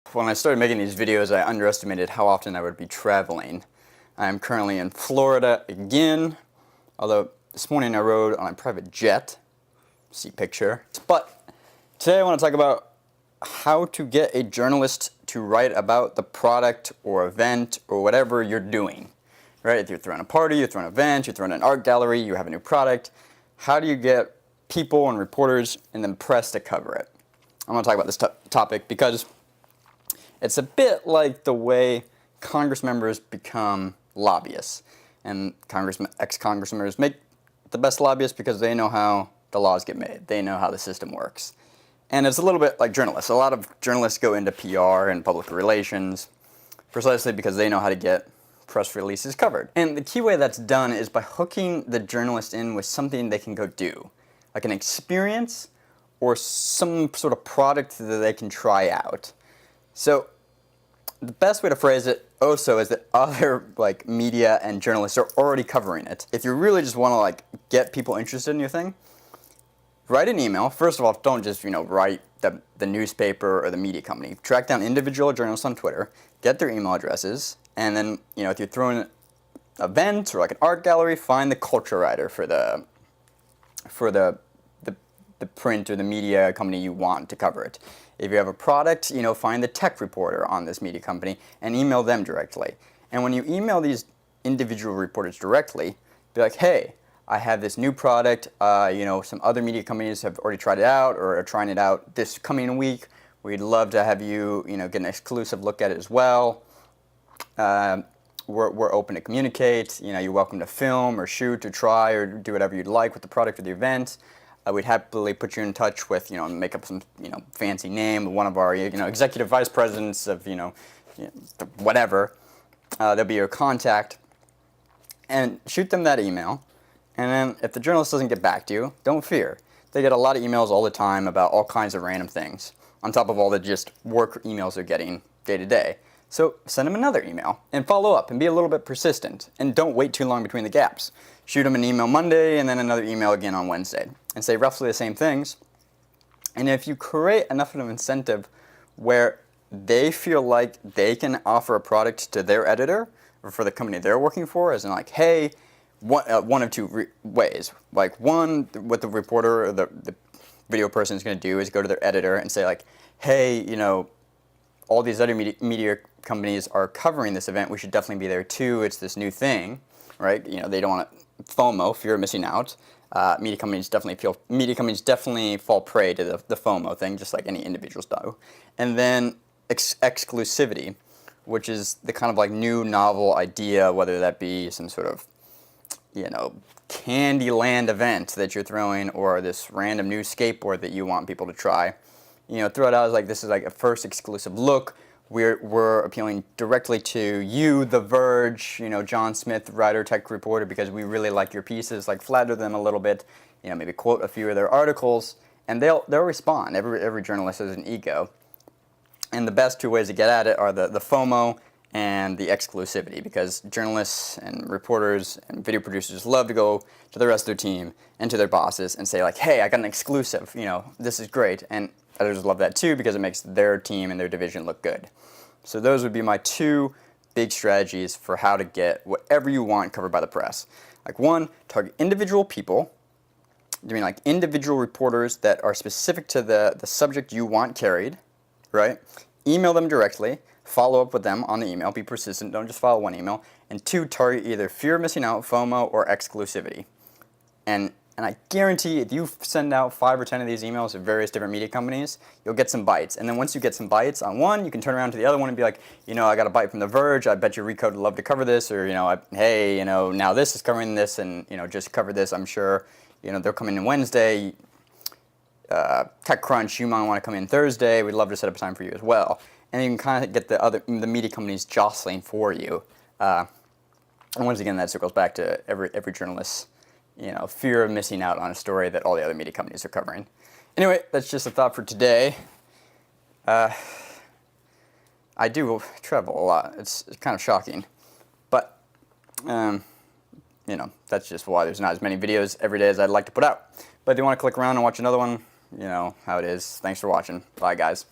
When I started making these videos, I underestimated how often I would be traveling. I'm currently in Florida again, although this morning I rode on a private jet. See picture. But today I want to talk about how to get a journalist to write about the product or event or whatever you're doing. Right? If you're throwing a party, you're throwing an event, you're throwing an art gallery, you have a new product, how do you get people and reporters and then press to cover it? I'm going to talk about this topic because it's a bit like the way Congress members become lobbyists. And ex-Congressmen make the best lobbyists because they know how the laws get made. They know how the system works. And it's a little bit like journalists. A lot of journalists go into PR and public relations precisely because they know how to get press releases covered. And the key way that's done is by hooking the journalist in with something they can go do, like an experience or some sort of product that they can try out. So the best way to phrase it also is that other media and journalists are already covering it. If you really just want to get people interested in your thing, write an email. First of all, don't just write the newspaper or the media company. Track down individual journalists on Twitter, get their email addresses, and then if you're throwing an event or an art gallery, find the culture writer for the print or the media company you want to cover it. If you have a product, find the tech reporter on this media company and email them directly. And when you email these individual reporters directly, be like, hey, I have this new product, some other media companies have already tried it out or are trying it out this coming week. We'd love to have you, get an exclusive look at it as well. We're open to communicate. You're welcome to film or shoot or try or do whatever you'd like with the product or the event. We'd happily put you in touch with, make up some, fancy name, one of our, executive vice presidents of, whatever. They'll be your contact. And shoot them that email. And then if the journalist doesn't get back to you, don't fear. They get a lot of emails all the time about all kinds of random things, on top of all the just work emails they're getting day to day. So send them another email and follow up and be a little bit persistent. And don't wait too long between the gaps. Shoot them an email Monday and then another email again on Wednesday. And say roughly the same things. And if you create enough of an incentive where they feel like they can offer a product to their editor or for the company they're working for, as in hey, one of two ways. One, what the reporter or the video person is going to do is go to their editor and say hey, all these other media companies are covering this event. We should definitely be there too. It's this new thing, right? They don't want FOMO, fear of missing out. Media companies definitely fall prey to the FOMO thing, just like any individuals do. And then exclusivity, which is the kind of new novel idea, whether that be some sort of Candyland event that you're throwing or this random new skateboard that you want people to try. Throw it out as this is a first exclusive look. We're appealing directly to you, The Verge, John Smith, writer, tech reporter, because we really like your pieces. Flatter them a little bit, maybe quote a few of their articles, and they'll respond. Every journalist has an ego, and the best two ways to get at it are the FOMO and the exclusivity, because journalists and reporters and video producers love to go to the rest of their team and to their bosses and say hey, I got an exclusive. This is great, and editors love that too because it makes their team and their division look good. So those would be my two big strategies for how to get whatever you want covered by the press. One, target individual people. Individual reporters that are specific to the subject you want carried, right? Email them directly. Follow up with them on the email. Be persistent. Don't just follow one email. And two, target either fear of missing out, FOMO, or exclusivity. And I guarantee if you send out 5 or 10 of these emails to various different media companies, you'll get some bites. And then once you get some bites on one, you can turn around to the other one and be like, I got a bite from The Verge. I bet you Recode would love to cover this. Or, hey, now this is covering this and, just cover this. I'm sure, they're coming in Wednesday. TechCrunch, you might want to come in Thursday. We'd love to set up a time for you as well. And you can kind of get the media companies jostling for you. And once again, that circles back to every journalist's fear of missing out on a story that all the other media companies are covering. Anyway, that's just a thought for today. I do travel a lot. It's kind of shocking. But, that's just why there's not as many videos every day as I'd like to put out. But if you want to click around and watch another one, you know how it is. Thanks for watching. Bye, guys.